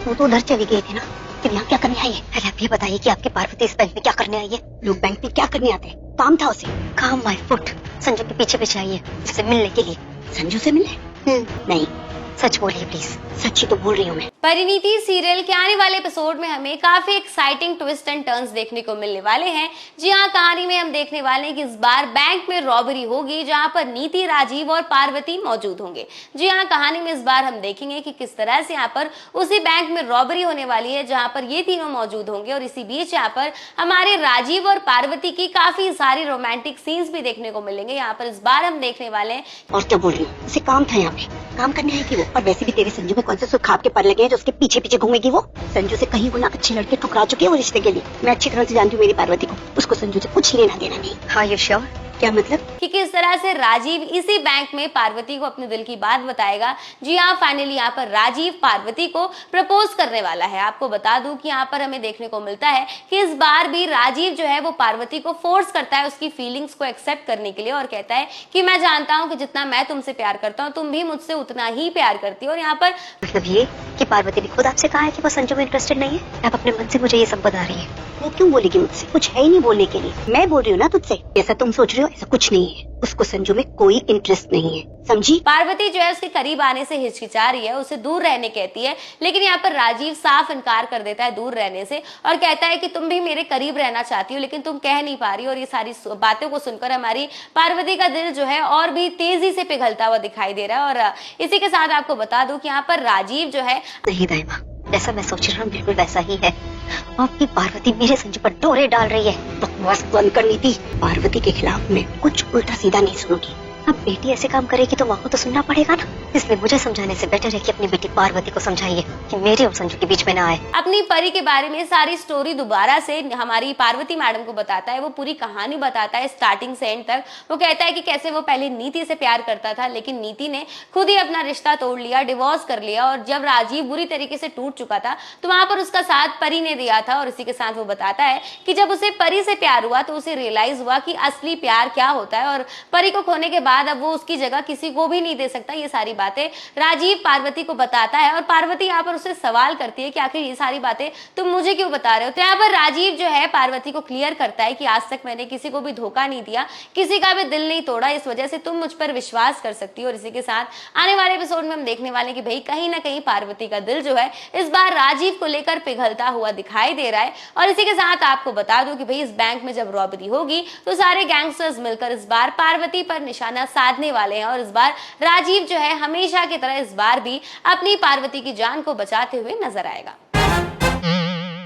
वो तो उधर चली गई थी ना, फिर यहाँ क्या करने आई है? अरे आप ये बताइए कि आपकी पार्वती इस बैंक में क्या करने आई है? लोग बैंक में क्या करने आते हैं? काम था उसे। काम माय फुट। संजू के पीछे पीछे आई है उससे मिलने के लिए। संजू से मिलने? नहीं, सच बोलिए प्लीज। सच ही तो बोल रही हूँ मैं। परिणीति सीरियल के आने वाले एपिसोड में हमें काफी एक्साइटिंग ट्विस्ट एंड टर्न्स देखने को मिलने वाले हैं। जी हाँ, कहानी में हम देखने वाले हैं कि इस बार बैंक में रॉबरी होगी जहां पर नीति, राजीव और पार्वती मौजूद होंगे। जी हाँ, कहानी में इस बार हम देखेंगे कि किस तरह से यहाँ पर उसी बैंक में रॉबरी होने वाली है जहां पर ये तीनों मौजूद होंगे और इसी बीच यहाँ पर हमारे राजीव और पार्वती की काफी सारी रोमांटिक सीन्स भी देखने को मिलेंगे। यहाँ पर इस बार हम देखने वाले हैं। और क्या बोल रही हूँ, उसे काम था यहाँ पे, काम करने आई थी वो। और वैसे भी तेरे संजू में कौन से सुखाब के पर लगे हैं जो उसके पीछे पीछे घूमेगी वो? संजू से कहीं गुना अच्छे लड़के ठुकरा चुके हैं वो रिश्ते के लिए। मैं अच्छी तरह से जानती हूँ मेरी पार्वती को, उसको संजू से कुछ लेना देना नहीं। हाँ यू श्योर? क्या मतलब? कि किस तरह से राजीव इसी बैंक में पार्वती को अपने दिल की बात बताएगा। जी हाँ, फाइनली यहाँ पर राजीव पार्वती को प्रपोज करने वाला है। आपको बता दूं कि यहाँ पर हमें देखने को मिलता है कि इस बार भी राजीव जो है वो पार्वती को फोर्स करता है उसकी फीलिंग्स को एक्सेप्ट करने के लिए और कहता है कि मैं जानता हूँ कि जितना मैं तुमसे प्यार करता हूँ तुम भी मुझसे उतना ही प्यार करती हो। और यहाँ पर मतलब ये कि पार्वती ने खुद आपसे कहा है कि वो संजू में इंटरेस्टेड नहीं है? आप अपने मन से मुझे ये सब बता रही है। वो क्यों बोलेगी मुझसे? कुछ है ही नहीं बोलने के लिए। मैं बोल रही हूँ ना तुझसे, ऐसा तुम सोच रही हो, ऐसा कुछ नहीं है। उसको संजू में कोई इंटरेस्ट नहीं है, समझी? पार्वती जो है उसके करीब आने से हिचकिचा रही है, उसे दूर रहने कहती है, लेकिन यहाँ पर राजीव साफ इनकार कर देता है दूर रहने से और कहता है कि तुम भी मेरे करीब रहना चाहती हो लेकिन तुम कह नहीं पा रही हो। और ये सारी बातों को सुनकर हमारी पार्वती का दिल जो है और भी तेजी से पिघलता हुआ दिखाई दे रहा है। और इसी के साथ आपको बता दूं कि यहाँ पर राजीव जो है, नहीं दाइमा, जैसा मैं सोच रहा हूँ बिल्कुल वैसा ही है। आपकी पार्वती मेरे संजू पर डोरे डाल रही है। बकवास बंद करनी थी। पार्वती के खिलाफ मैं कुछ उल्टा सीधा नहीं सुनूंगी। अब बेटी ऐसे काम करेगी तो माँ को तो सुनना पड़ेगा ना, इसलिए मुझे समझाने से बेटर है कि अपनी बेटी पार्वती को समझाइए कि मेरे और संजू के बीच में ना आए। अपनी परी के बारे में सारी स्टोरी दोबारा से हमारी पार्वती मैडम को बताता है। वो पूरी कहानी बताता है स्टार्टिंग से एंड तक। वो कहता है कि कैसे वो पहले नीति से प्यार करता था लेकिन नीति ने खुद ही अपना रिश्ता तोड़ लिया, डिवोर्स कर लिया और जब राजीव बुरी तरीके से टूट चुका था तो वहां पर उसका साथ परी ने दिया था। और इसी के साथ वो बताता है कि जब उसे परी से प्यार हुआ तो उसे रियलाइज हुआ कि असली प्यार क्या होता है और परी को खोने के बाद अब वो उसकी जगह किसी को भी नहीं दे सकता। ये सारी बातें राजीव पार्वती को बताता है और पार्वती यहाँ पर उससे सवाल करती है कि आखिर ये सारी बातें तुम मुझे क्यों बता रहे हो। तो यहाँ पर राजीव जो है पार्वती को क्लियर करता है कि आज तक मैंने किसी को भी धोखा नहीं दिया, किसी का भी दिल नहीं तोड़ा, इस वजह से तुम मुझ पर विश्वास कर सकती हो। और इसी के साथ आने वाले एपिसोड में हम देखने वाले कि भाई कहीं ना कहीं पार्वती का दिल जो है इस बार राजीव को लेकर पिघलता हुआ दिखाई दे रहा है। और इसी के साथ आपको बता दूं कि भाई इस बैंक में जब रॉबरी होगी तो सारे गैंगस्टर्स मिलकर इस बार पार्वती पर निशाना साधने वाले हैं और इस बार राजीव जो है हमेशा की तरह इस बार भी अपनी पार्वती की जान को बचाते हुए नजर आएगा।